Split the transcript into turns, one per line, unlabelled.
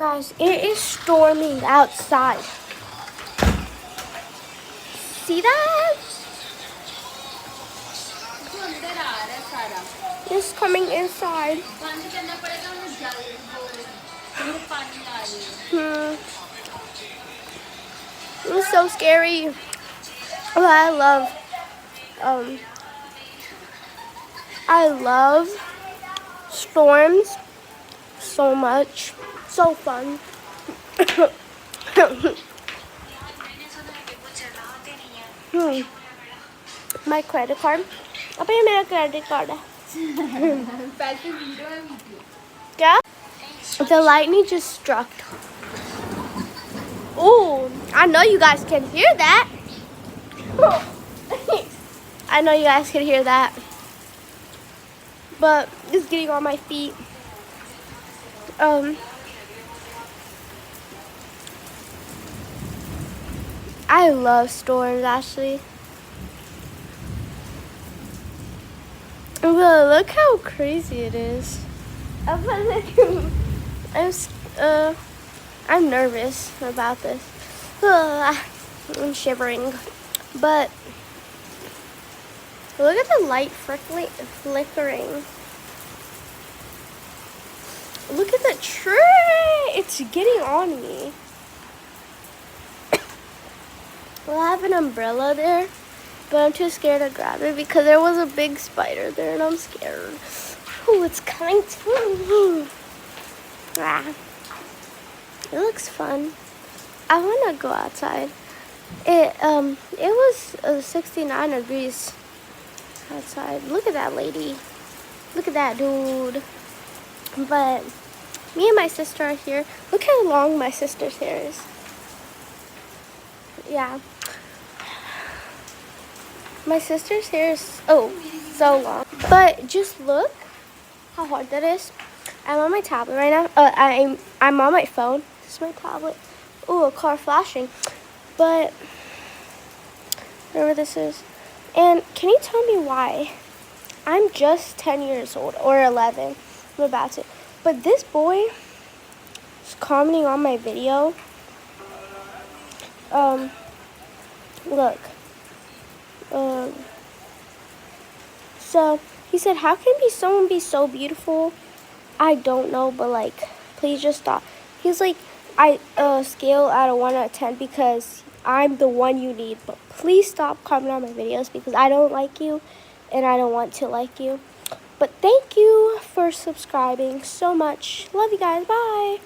Guys, it is storming outside. See that? It's coming inside. It's so scary. Oh, I love storms so much. So fun. My credit card. अबे ये मेरा credit card है. क्या? The lightning just struck. Oh, I know you guys can hear that. I know you guys can hear that. But it's getting on my feet. I love storms, actually. But look how crazy it is. I'm nervous about this. I'm shivering. But look at the light flickering. Look at the tree. It's getting on me. Well, I have an umbrella there, but I'm too scared to grab it because there was a big spider there and I'm scared. Oh, it's coming to me. Ah. It looks fun. I want to go outside. It was 69 degrees outside. Look at that lady. Look at that dude. But me and my sister are here. Look how long my sister's hair is. Yeah. My sister's hair is so long. But just look how hard that is. I'm on my tablet right now. I'm on my phone. This is my tablet. Oh, a car flashing. But whatever this is. And can you tell me why? I'm just 10 years old or 11. I'm about to. But this boy is commenting on my video. Look. So he said, how can someone be so beautiful? I don't know, but like, please just stop. He's like, I scale out of 1 out of 10 because I'm the one you need. But please stop commenting on my videos because I don't like you and I don't want to like you. But thank you for subscribing so much. Love you guys. Bye.